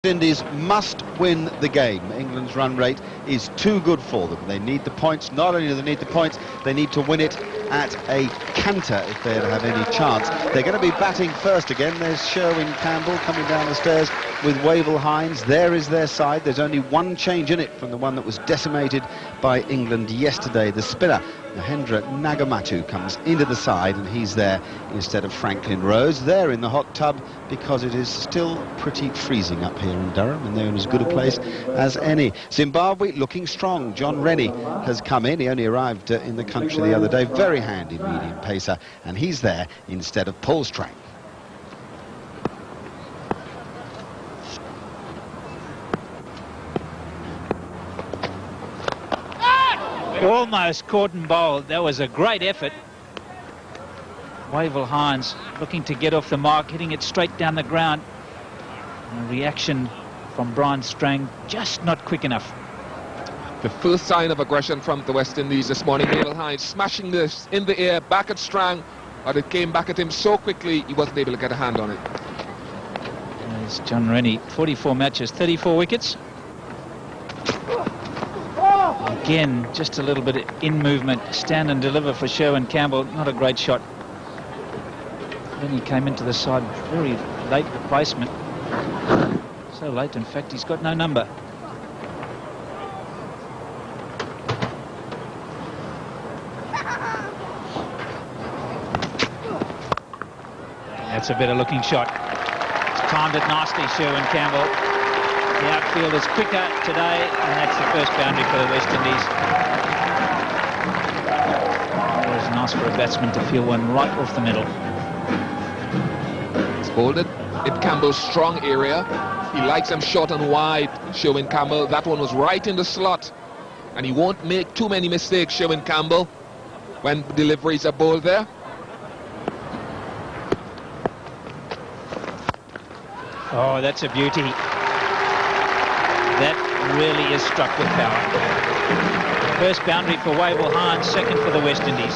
Indies must win the game. England's run rate is too good for them. They need the points. Not only do they need the points, they need to win it at a canter if they're to have any chance. They're going to be batting first again. There's Sherwin Campbell coming down the stairs with Wavell Hines. There is their side. There's only one change in it from the one that was decimated by England yesterday. The spinner, Mahendra Nagamatu, comes into the side, and he's there instead of Franklin Rose. They're in the hot tub because it is still pretty freezing up here in Durham, and they're in as good a place as any. Zimbabwe looking strong. John Rennie has come in. He only arrived in the country the other day. Very handy medium pacer, and he's there instead of Paul Strang. Almost caught and bowled. That was a great effort. Wavell Hines looking to get off the mark, hitting it straight down the ground. And a reaction from Brian Strang, just not quick enough. The first sign of aggression from the West Indies this morning. Wavell Hines smashing this in the air, back at Strang, but it came back at him so quickly he wasn't able to get a hand on it. There's John Rennie, 44 matches, 34 wickets. Again, just a little bit in movement. Stand and deliver for Sherwin Campbell. Not a great shot. Then he came into the side, very late replacement. So late, in fact, he's got no number. That's a better looking shot. It's timed it nicely, Sherwin Campbell. The outfield is quicker today, and that's the first boundary for the West Indies. It was nice for a batsman to feel one right off the middle. It's bowled it in Campbell's strong area. He likes them short and wide, Sherwin Campbell. That one was right in the slot, and he won't make too many mistakes, Sherwin Campbell, when deliveries are bowled there. Oh, that's a beauty. That really is struck with power. First boundary for Wavell Hines, second for the West Indies.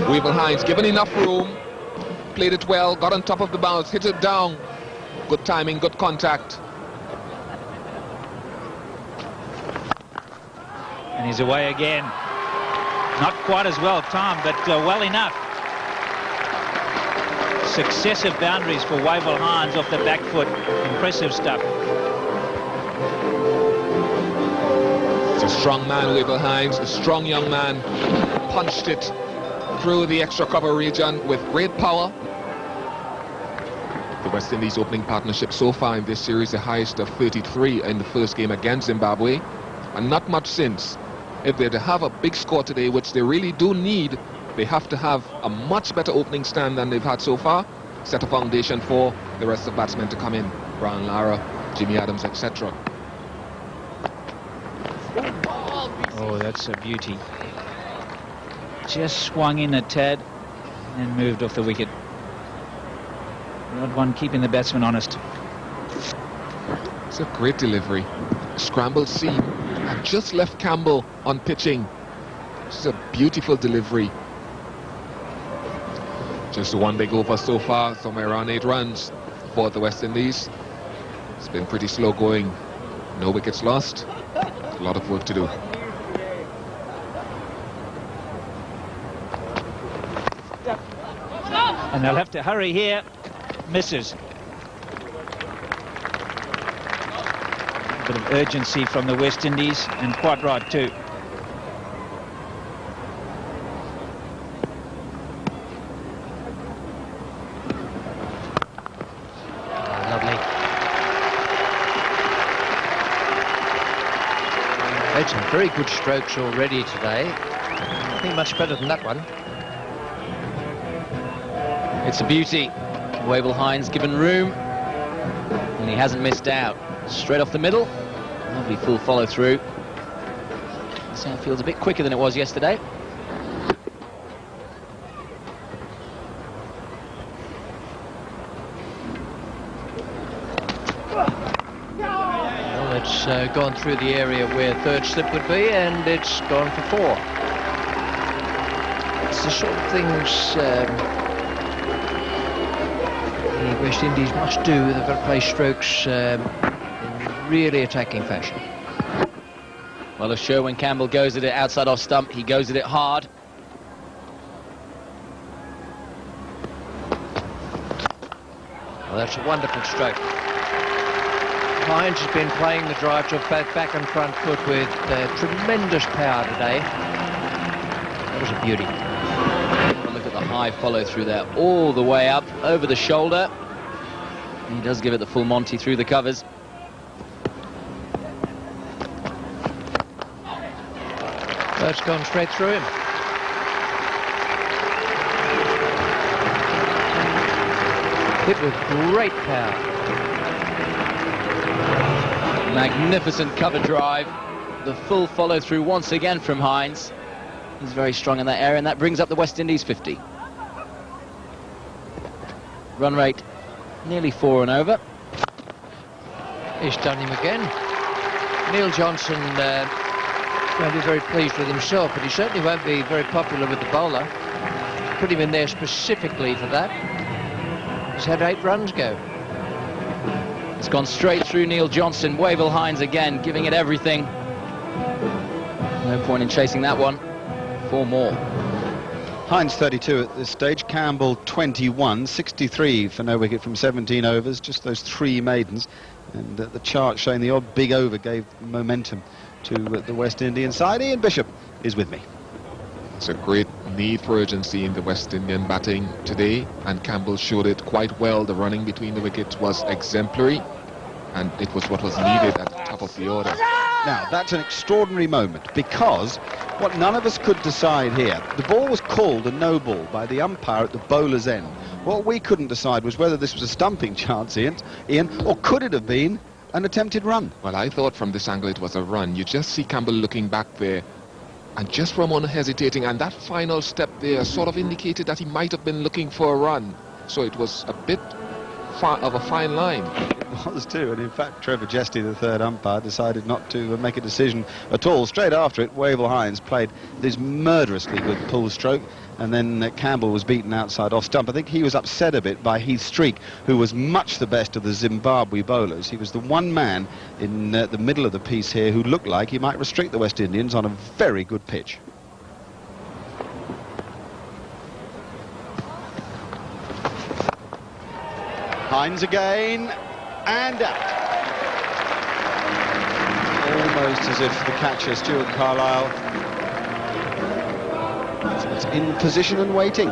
Wavell Hines given enough room, played it well, got on top of the bounce, hit it down. Good timing, good contact. And he's away again. Not quite as well timed, but well enough. Successive boundaries for Wavell Hines off the back foot. Impressive stuff. It's a strong man, Wavell Hines, a strong young man. Punched it through the extra cover region with great power. The West Indies opening partnership so far in this series, the highest of 33 in the first game against Zimbabwe, and not much since. If they're to have a big score today, which they really do need, they have to have a much better opening stand than they've had so far, set a foundation for the rest of batsmen to come in. Brian Lara, Jimmy Adams, etc. Oh, that's a beauty. Just swung in a tad and moved off the wicket. The odd one keeping the batsman honest. It's a great delivery. Scrambled seam and just left Campbell on pitching. It's a beautiful delivery. Just one big over so far, somewhere around 8 runs for the West Indies. It's been pretty slow going. No wickets lost. A lot of work to do. And they'll have to hurry here. Misses. A bit of urgency from the West Indies, and quite right too. Made some very good strokes already today. I think much better than that one. It's a beauty. Wavell Hines given room, and he hasn't missed out. Straight off the middle. Lovely full follow through. This outfield's a bit quicker than it was yesterday. It's gone through the area where third slip would be, and it's gone for 4. It's the sort of things West Indies must do. They've got to play strokes in really attacking fashion. Well, if Sherwin Campbell goes at it outside off stump, he goes at it hard. Well, that's a wonderful stroke. Hines has been playing the drive to both back and front foot with tremendous power today. That was a beauty. Look at the high follow through there, all the way up, over the shoulder. He does give it the full Monty through the covers. That's gone straight through him. Hit with great power. Magnificent cover drive. The full follow through once again from Hines. He's very strong in that area, and that brings up the West Indies 50. Run rate nearly 4 and over. He's done him again. Neil Johnson won't be very pleased with himself, but he certainly won't be very popular with the bowler. Put him in there specifically for that. He's had 8 runs go. It's gone straight through Neil Johnson. Wavell Hines again, giving it everything. No point in chasing that one. 4 more. Hines 32 at this stage, Campbell 21, 63 for no wicket from 17 overs, just those 3 maidens. And the chart showing the odd big over gave momentum to the West Indian side. Ian Bishop is with me. It's a great need for urgency in the West Indian batting today, and Campbell showed it quite well. The running between the wickets was exemplary, and it was what was needed at the top of the order. Now, that's an extraordinary moment, because what none of us could decide here, the ball was called a no ball by the umpire at the bowler's end. What we couldn't decide was whether this was a stumping chance, Ian, or could it have been an attempted run? Well, I thought from this angle it was a run. You just see Campbell looking back there, and just from unhesitating, and that final step there sort of indicated that he might have been looking for a run. So it was a bit of a fine line. It was too, and in fact Trevor Jesty, the third umpire, decided not to make a decision at all. Straight after it, Wavell Hines played this murderously good pull stroke, and then Campbell was beaten outside off stump. I think he was upset a bit by Heath Streak, who was much the best of the Zimbabwe bowlers. He was the one man in the middle of the piece here who looked like he might restrict the West Indians on a very good pitch. Hines again, and out. Almost as if the catcher, Stuart Carlisle, is in position and waiting.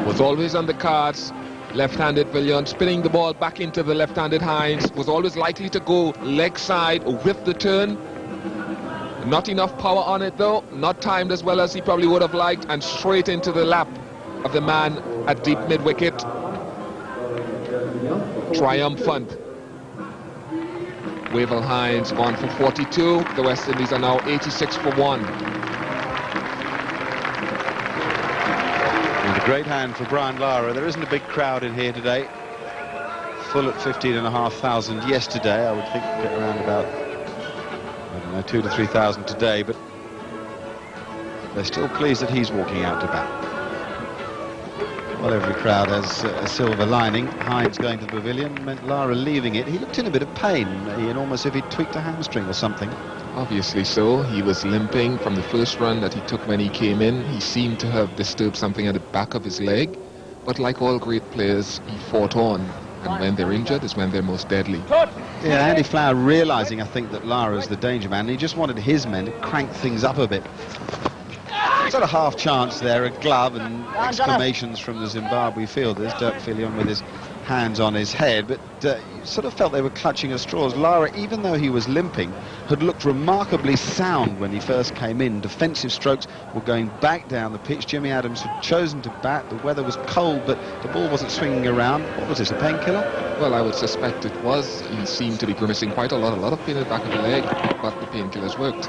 Was always on the cards. Left-handed Villian spinning the ball back into the left-handed Hines. Was always likely to go leg side with the turn. Not enough power on it though. Not timed as well as he probably would have liked, and straight into the lap of the man at deep mid-wicket. Triumphant. Wavell Hines gone for 42. The West Indies are now 86 for 1. And a great hand for Brian Lara. There isn't a big crowd in here today. Full at 15,500 yesterday. I would think around about, I don't know, 2,000 to 3,000 today, but they're still pleased that he's walking out to bat. Well, every crowd has a silver lining. Hines going to the pavilion meant Lara leaving it. He looked in a bit of pain, Ian, almost as if he'd tweaked a hamstring or something. Obviously so. He was limping from the first run that he took when he came in. He seemed to have disturbed something at the back of his leg. But like all great players, he fought on. And when they're injured is when they're most deadly. Yeah, Andy Flower realising, I think, that Lara's the danger man. And he just wanted his men to crank things up a bit. Sort of half chance there, a glove and exclamations from the Zimbabwe fielders. Dirk Fillion with his hands on his head, but you sort of felt they were clutching at straws. Lara, even though he was limping, had looked remarkably sound when he first came in. Defensive strokes were going back down the pitch. Jimmy Adams had chosen to bat. The weather was cold, but the ball wasn't swinging around. What was this, a painkiller? Well, I would suspect it was. He seemed to be grimacing quite a lot of pain in the back of the leg, but the painkillers worked.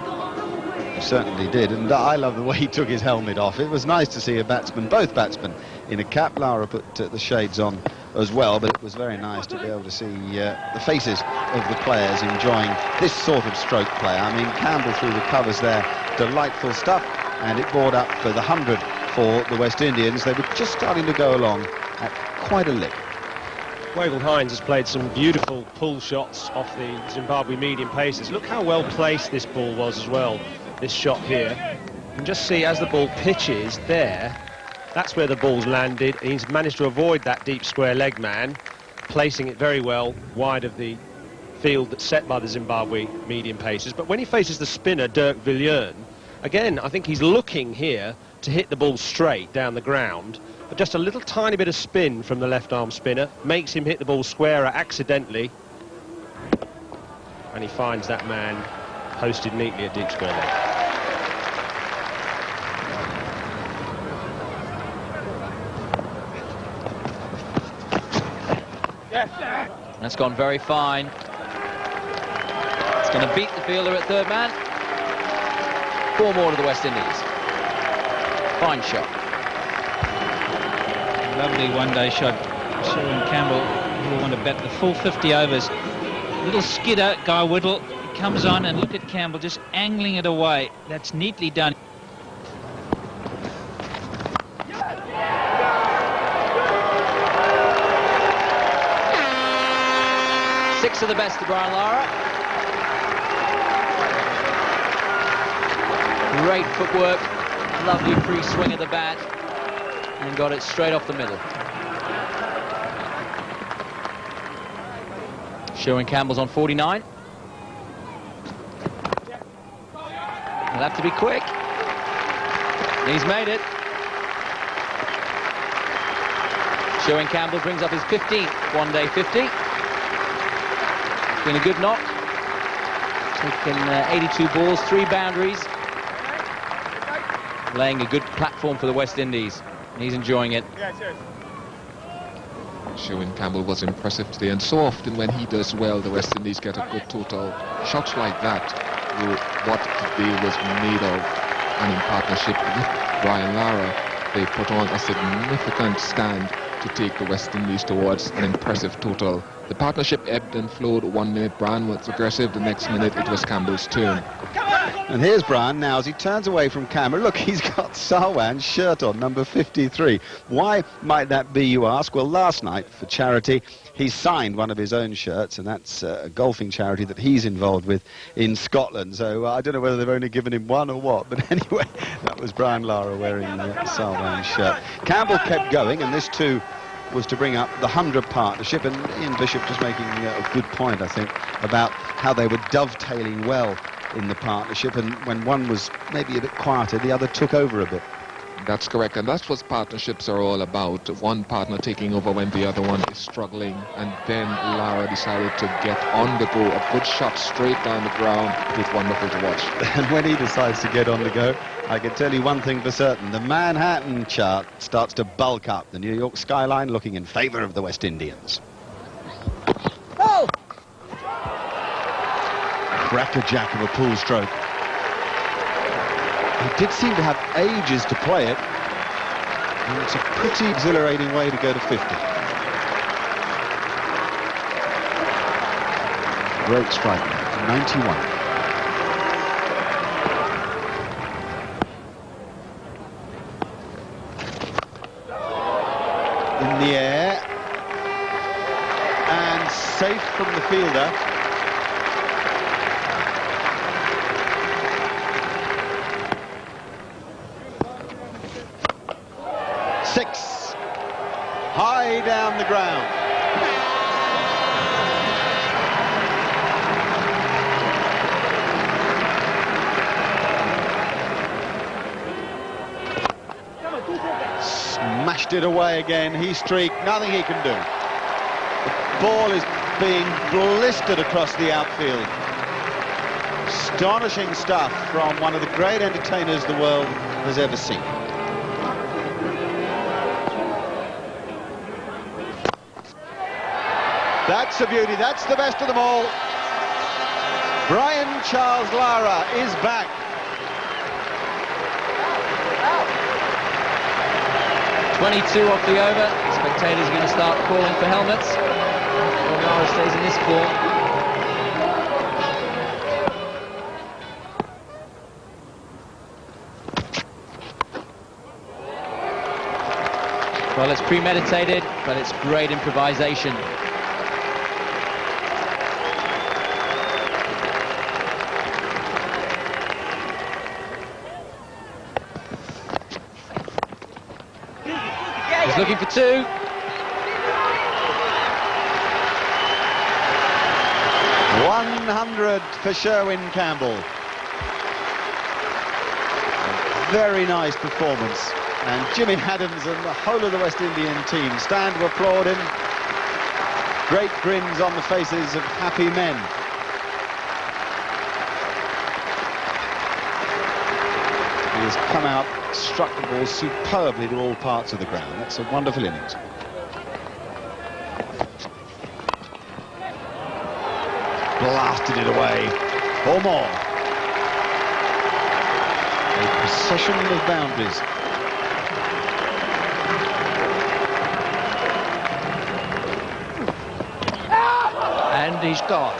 Certainly did, and I love the way he took his helmet off. It was nice to see a batsman, both batsmen, in a cap. Lara put the shades on as well, but it was very nice to be able to see the faces of the players enjoying this sort of stroke play. I mean, Campbell through the covers there, delightful stuff, and it brought up for the 100 for the West Indians. They were just starting to go along at quite a lick. Wavell Hines has played some beautiful pull shots off the Zimbabwe medium paces. Look how well placed this ball was as well, this shot here. You can just see as the ball pitches there, that's where the ball's landed. He's managed to avoid that deep square leg man, placing it very well wide of the field that's set by the Zimbabwe medium paces. But when he faces the spinner, Dirk Viljoen, again, I think he's looking here to hit the ball straight down the ground. But just a little tiny bit of spin from the left-arm spinner makes him hit the ball squarer accidentally. And he finds that man posted neatly at deep square leg. That's gone very fine. It's going to beat the fielder at third man. 4 more to the West Indies. Fine shot. Lovely one-day shot. Sherwin Campbell will want to bat the full 50 overs. Little skidder, Guy Whittle, comes on, and look at Campbell just angling it away. That's neatly done. Six of the best to Brian Lara. Great footwork, lovely free swing of the bat, and got it straight off the middle. Sherwin Campbell's on 49. He'll have to be quick. He's made it. Sherwin Campbell brings up his 15th one-day 50. Been a good knock. Taken 82 balls, 3 boundaries. Laying a good platform for the West Indies. And he's enjoying it. Sherwin Campbell was impressive today, and so often when he does well, the West Indies get a good total. Shots like that were what today was made of, and in partnership with Brian Lara, they put on a significant stand to take the West Indies towards an impressive total. The partnership ebbed and flowed. 1 minute Brian was aggressive, the next minute it was Campbell's turn. And here's Brian now as he turns away from camera. Look, he's got Sarwan's shirt on, number 53. Why might that be, you ask? Well, last night, for charity, he signed one of his own shirts, and that's a golfing charity that he's involved with in Scotland. So I don't know whether they've only given him one or what, but anyway, that was Brian Lara wearing Sarwan's shirt. Campbell kept going, and this too was to bring up the 100 partnership, and Ian Bishop just making a good point, I think, about how they were dovetailing well in the partnership, and when one was maybe a bit quieter, the other took over a bit. That's correct, and that's what partnerships are all about. One partner taking over when the other one is struggling, and then Lara decided to get on the go. A good shot straight down the ground. It was wonderful to watch. And when he decides to get on the go, I can tell you one thing for certain. The Manhattan chart starts to bulk up. The New York skyline looking in favour of the West Indians. Oh! Crackerjack of a pull stroke. He did seem to have ages to play it, and it's a pretty exhilarating way to go to 50. Great strike, 91. In the air, and safe from the fielder. Six, high down the ground. Smashed it away again. He streaked, nothing he can do. The ball is being blistered across the outfield. Astonishing stuff from one of the great entertainers the world has ever seen. That's a beauty, that's the best of them all. Brian Charles Lara is back. .22 off the over. Spectators are going to start calling for helmets. Lara stays in this form. Well, it's premeditated, but it's great improvisation. He's looking for two. .100 for Sherwin Campbell. A very nice performance. And Jimmy Adams and the whole of the West Indian team stand to applaud him. Great grins on the faces of happy men. He has come out, struck the ball superbly to all parts of the ground. That's a wonderful innings. Blasted it away. Or more. A procession of boundaries. And he's gone.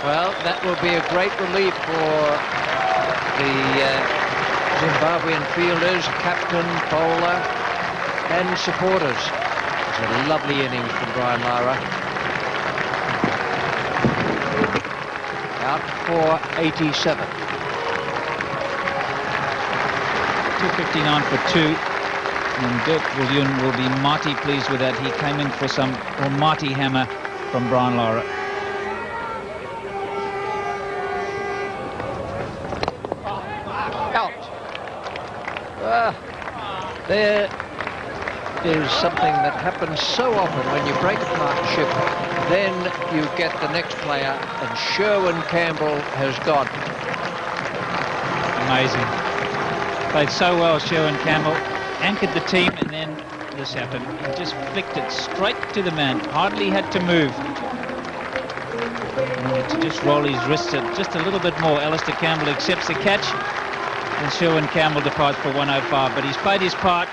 Well, that will be a great relief for the Zimbabwean fielders, captain, bowler, and supporters. It's a lovely innings from Brian Lara. Out for 87. 259 for two. And Dirk Viljoen will be mighty pleased with that. He came in for some almighty hammer from Brian Lara. Out. There is something that happens so often when you break a partnership. Then you get the next player, and Sherwin Campbell has gone. Amazing. Played so well, Sherwin Campbell. Anchored the team, and then this happened. He just flicked it straight to the man. Hardly had to move. He needed to just roll his wrists just a little bit more. Alistair Campbell accepts the catch, and Sherwin Campbell departs for 105. But he's played his part.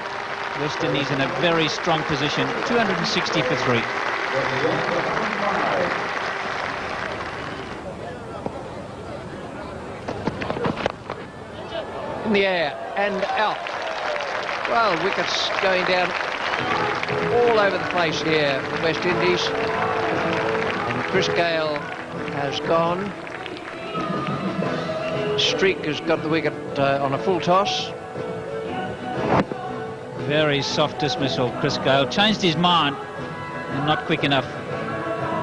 West Indies in a very strong position. 260 for three. In the air and out. Well, wickets going down all over the place here for West Indies. And Chris Gale has gone. Streak has got the wicket on a full toss. Very soft dismissal. Chris Gale changed his mind and not quick enough.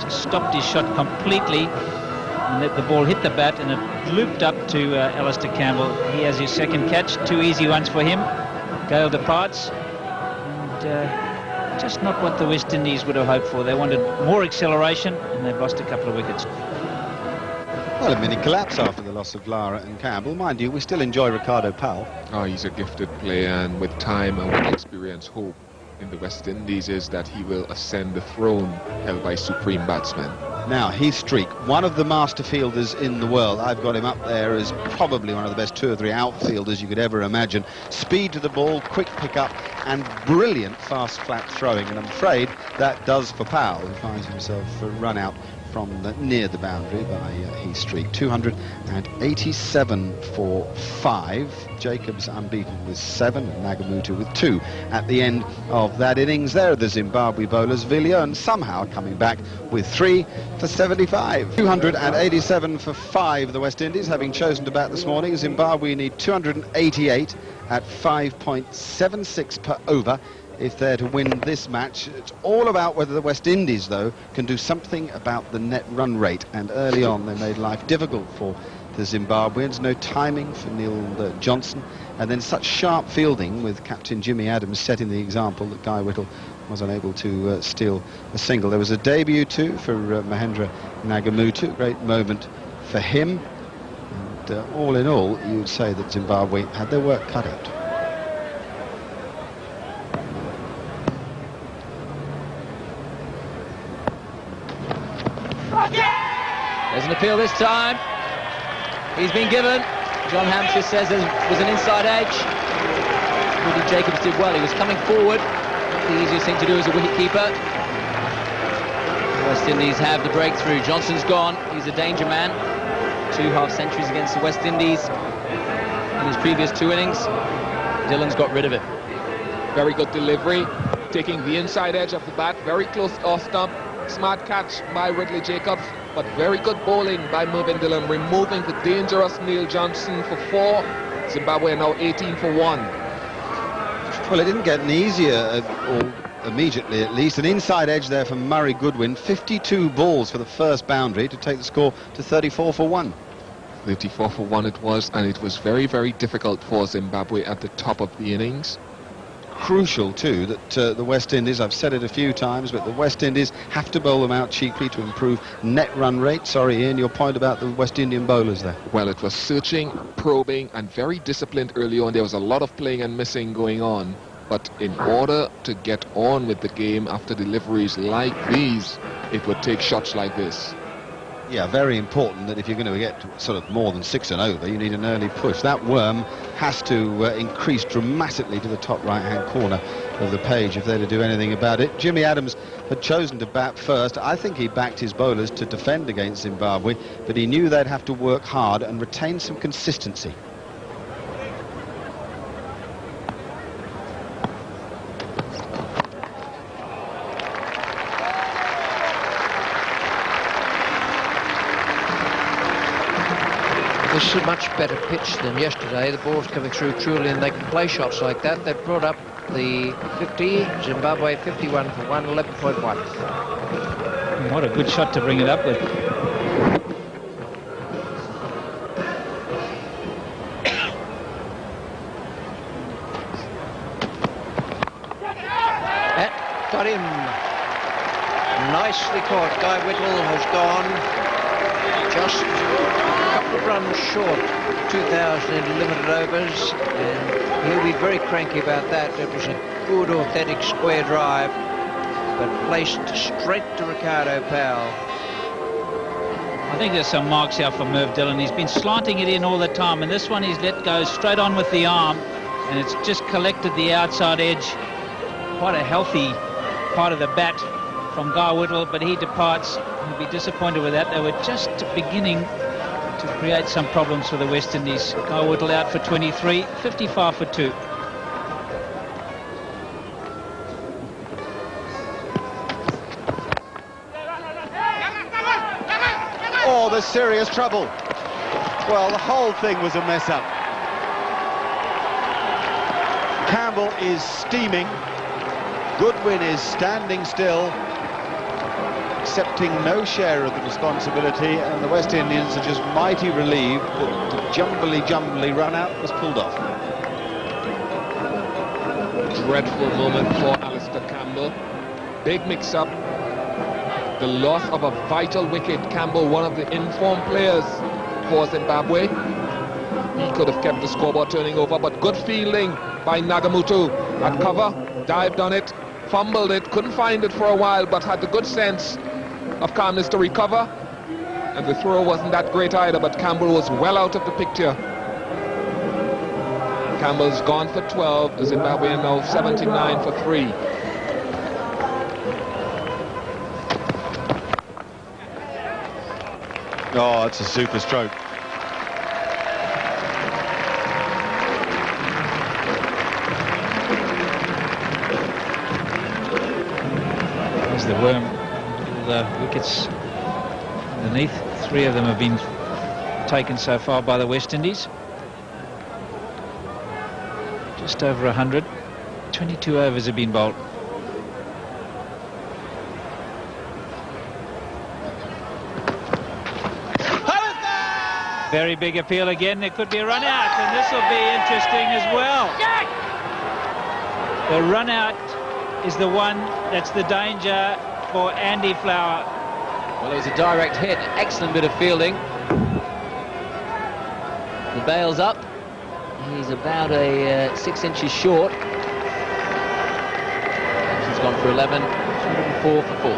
Just stopped his shot completely and let the ball hit the bat, and it looped up to Alistair Campbell. He has his second catch. Two easy ones for him. Gale departs, and just not what the West Indies would have hoped for. They wanted more acceleration, and they've lost a couple of wickets. Well, a mini collapse after the loss of Lara and Campbell. Mind you, we still enjoy Ricardo Powell. Oh, he's a gifted player, and with time and with experience, hope in the West Indies is that he will ascend the throne held by supreme batsmen. Now, he's Streak, one of the master fielders in the world. I've got him up there as probably one of the best 2 or 3 outfielders you could ever imagine. Speed to the ball, quick pick-up, and brilliant fast flat throwing. And I'm afraid that does for Powell, who finds himself run out from near the boundary by Heath Streak. 287 for 5. Jacobs unbeaten with 7, and Nagamutu with 2 at the end of that innings. There are the Zimbabwe bowlers. Viljoen somehow coming back with 3 for 75. 287 for 5, the West Indies, having chosen to bat this morning. Zimbabwe need 288 at 5.76 per over if they're to win this match. It's all about whether the West Indies, though, can do something about the net run rate. And early on, they made life difficult for the Zimbabweans. No timing for Neil Johnson. And then such sharp fielding with Captain Jimmy Adams setting the example that Guy Whittle was unable to steal a single. There was a debut, too, for Mahendra Nagamutu. Great moment for him. And all in all, you would say that Zimbabwe had their work cut out. There's an appeal this time. He's been given. John Hampshire says there was an inside edge. Woody Jacobs did well. He was coming forward. The easiest thing to do as a wicketkeeper. West Indies have the breakthrough. Johnson's gone. He's a danger man. 2 half-centuries against the West Indies in his previous 2 innings. Dillon's got rid of it. Very good delivery. taking the inside edge of the bat, very close off stump. Smart catch by Ridley Jacobs, but very good bowling by Mervyn Dillon, removing the dangerous Neil Johnson for 4. Zimbabwe are now 18 for 1. Well, it didn't get any easier, or immediately at least. An inside edge there from Murray Goodwin. 52 balls for the first boundary to take the score to 34 for 1. 34 for 1 it was, and it was very, very difficult for Zimbabwe at the top of the innings. Crucial too that the West Indies, I've said it a few times, but the West Indies have to bowl them out cheaply to improve net run rate. Sorry, Ian, your point about the West Indian bowlers there. Well, it was searching, probing, and very disciplined early on. There was a lot of playing and missing going on. But in order to get on with the game after deliveries like these, it would take shots like this. Yeah, very important that if you're going to get sort of more than 6 and over, you need an early push. That worm has to increase dramatically to the top right-hand corner of the page if they're to do anything about it. Jimmy Adams had chosen to bat first. I think he backed his bowlers to defend against Zimbabwe, but he knew they'd have to work hard and retain some consistency. This is a much better pitch than yesterday. The ball's coming through truly, and they can play shots like that. They've brought up the 50, Zimbabwe 51 for 1, 11.1. What a good shot to bring it up with. That got him. Nicely caught. Guy Whittle has gone just a couple of runs short, 2,000 in limited overs, and he'll be very cranky about that. It was a good, authentic square drive, but placed straight to Ricardo Powell. I think there's some marks out for Merv Dillon. He's been slanting it in all the time, and this one he's let go straight on with the arm, and it's just collected the outside edge. Quite a healthy part of the bat from Guy Whittle, but he departs. He'll be disappointed with that. They were just beginning to create some problems for the West Indies. Guy Whittle out for 23, 55 for 2. Oh, there's serious trouble. Well, the whole thing was a mess-up. Campbell is steaming. Goodwin is standing still, accepting no share of the responsibility, and the West Indians are just mighty relieved that the jumbly run out was pulled off. Dreadful moment for Alistair Campbell. Big mix-up. The loss of a vital wicket. Campbell, one of the informed players for Zimbabwe. He could have kept the scoreboard turning over, but good fielding by Nagamutu at cover, dived on it, fumbled it, couldn't find it for a while, but had the good sense of calmness to recover. And the throw wasn't that great either, but Campbell was well out of the picture. Campbell's gone for 12. Zimbabwe are now 79 for 3. Oh, it's a super stroke. There's the worm, the wickets underneath. 3 of them have been taken so far by the West Indies. Just over 100. 22 overs have been bowled. Very big appeal again. There could be a run out, and this will be interesting as well. The run out is the one that's the danger for Andy Flower. Well, it was a direct hit. Excellent bit of fielding. The bail's up. He's about 6 inches short. He's gone for 11. 4 for 4.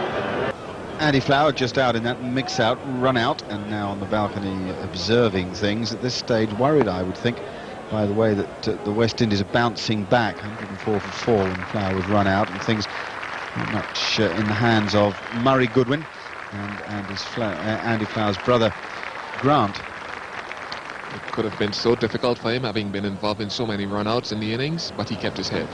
Andy Flower just out in that mix-out, run-out, and now on the balcony observing things. At this stage, worried, I would think, by the way that the West Indies are bouncing back. 104 for 4 when Flower was run out, and things not much in the hands of Murray Goodwin and Andy Flower's brother, Grant. It could have been so difficult for him, having been involved in so many run-outs in the innings, but he kept his head.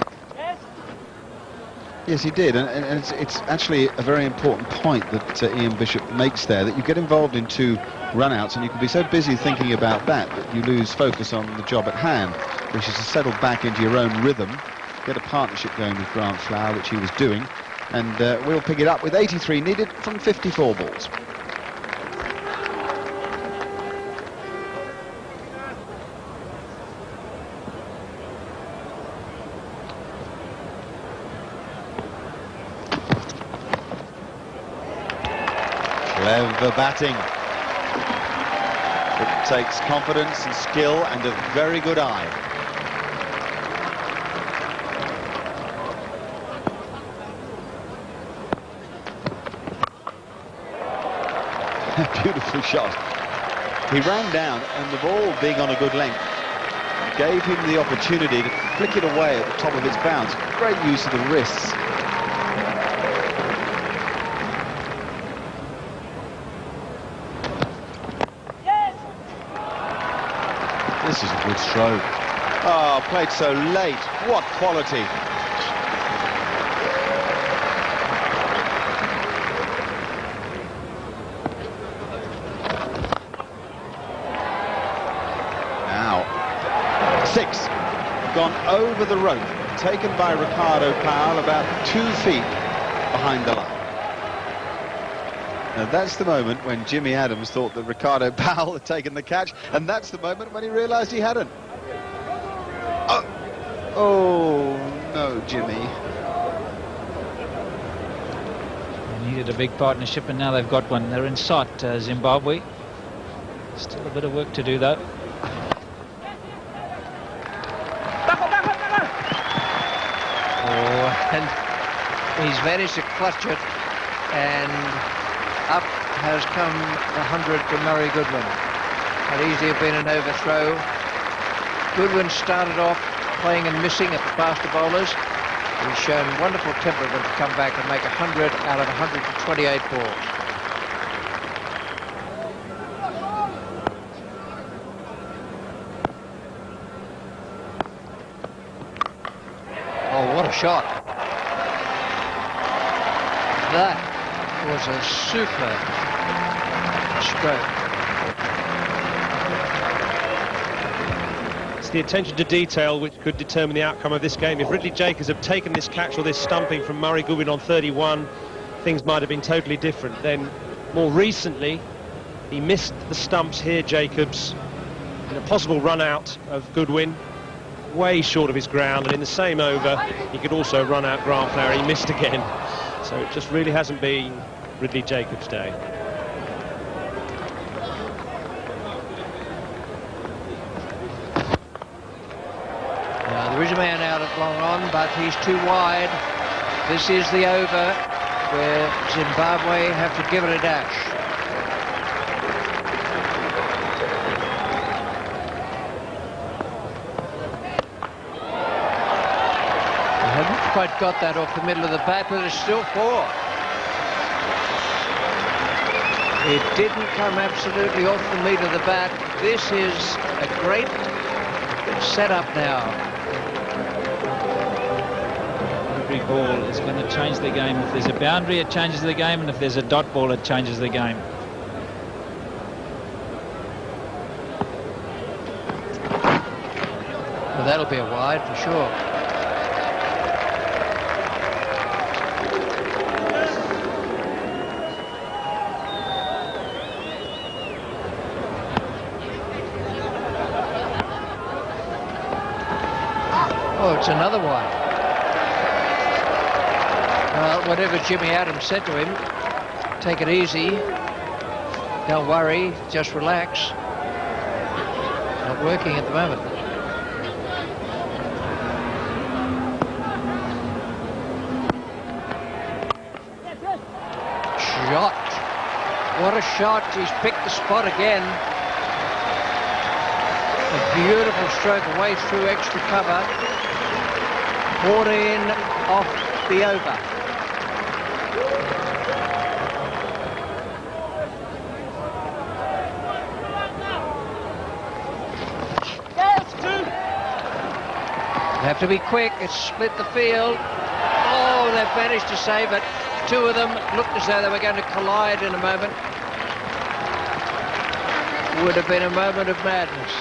Yes, he did, and it's actually a very important point that Ian Bishop makes there, that you get involved in 2 run-outs and you can be so busy thinking about that you lose focus on the job at hand, which is to settle back into your own rhythm, get a partnership going with Grant Flower, which he was doing, and we'll pick it up with 83 needed from 54 balls. Clever batting. It takes confidence and skill and a very good eye. Beautiful shot. He ran down, and the ball being on a good length gave him the opportunity to flick it away at the top of its bounce. Great use of the wrists. This is a good stroke. Oh, played so late. What quality. Now, 6. Gone over the rope. Taken by Ricardo Powell about 2 feet behind the line. Now that's the moment when Jimmy Adams thought that Ricardo Powell had taken the catch, and that's the moment when he realised he hadn't. Oh no, Jimmy. They needed a big partnership, and now they've got one. They're in sight, Zimbabwe. Still a bit of work to do, though. Oh, and he's managed to clutch it, and up has come the 100 for Murray Goodwin. Might easily have been an overthrow. Goodwin started off playing and missing at the faster bowlers. He's shown wonderful temperament to come back and make 100 out of 128 balls. Oh, what a shot. That was a super stroke. It's the attention to detail which could determine the outcome of this game. If Ridley Jacobs had taken this catch or this stumping from Murray Goodwin on 31, things might have been totally different. Then, more recently, he missed the stumps here, Jacobs, in a possible run-out of Goodwin, way short of his ground, and in the same over, he could also run out Grant Flower. He missed again. So it just really hasn't been Ridley Jacobs' day. Now, there is a man out at long on, but he's too wide. This is the over where Zimbabwe have to give it a dash. They haven't quite got that off the middle of the bat, but it's still 4. It didn't come absolutely off the meat of the bat. This is a great setup now. Every ball is going to change the game. If there's a boundary, it changes the game, and if there's a dot ball, it changes the game. Well, that'll be a wide for sure. Oh, it's another wide. Well, whatever Jimmy Adams said to him, take it easy, don't worry, just relax. Not working at the moment. Shot. What a shot. He's picked the spot again. A beautiful stroke away through extra cover. Poured in off the over. They have to be quick. It's split the field. Oh, Oh, they've managed to save it. Two of them looked as though they were going to collide in a moment. Would have been a moment of madness.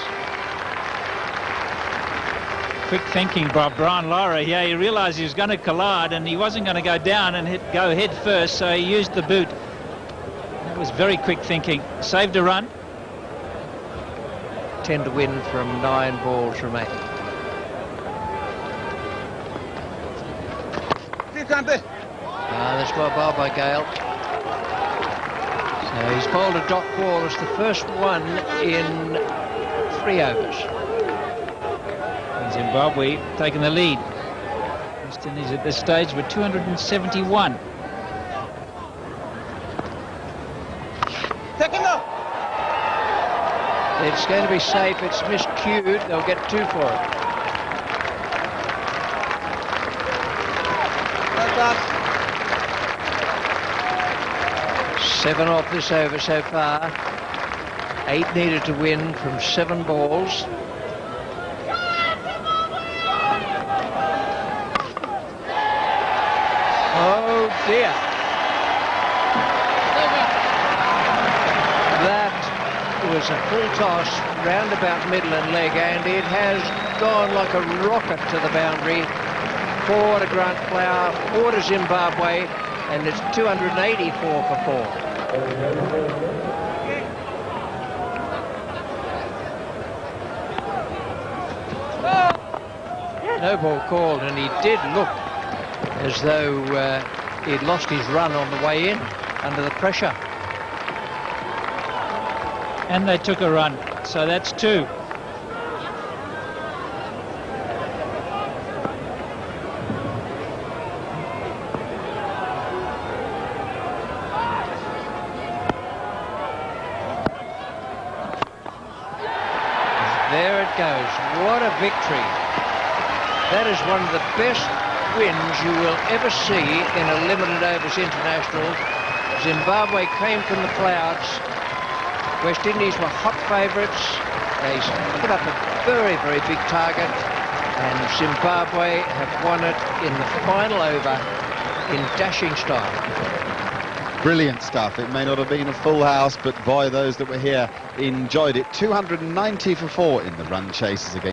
Quick thinking by Brian Lara. Yeah, he realised he was going to collide and he wasn't going to go down and go head first, so he used the boot. That was very quick thinking. Saved a run. 10 to win from 9 balls remaining. That's well bowled by Gale. So he's bowled a dot ball. It's the first one in 3 overs. And Zimbabwe taking the lead. West Indies at this stage with 271. It's going to be safe. It's miscued. They'll get 2 for it. 7 off this over so far. 8 needed to win from 7 balls. Oh dear. That was a full toss round about middle and leg, and it has gone like a rocket to the boundary. 4 to Grant Flower, 4 to Zimbabwe, and it's 284 for 4. No ball called, and he did look as though he'd lost his run on the way in under the pressure. And they took a run, so that's 2. There it goes. What a victory. That is one of the best wins you will ever see in a limited overs international. Zimbabwe came from the clouds. West Indies were hot favourites. They put up a very, very big target. And Zimbabwe have won it in the final over in dashing style. Brilliant stuff. It may not have been a full house, but boy, those that were here enjoyed it. 290 for 4 in the run chases again.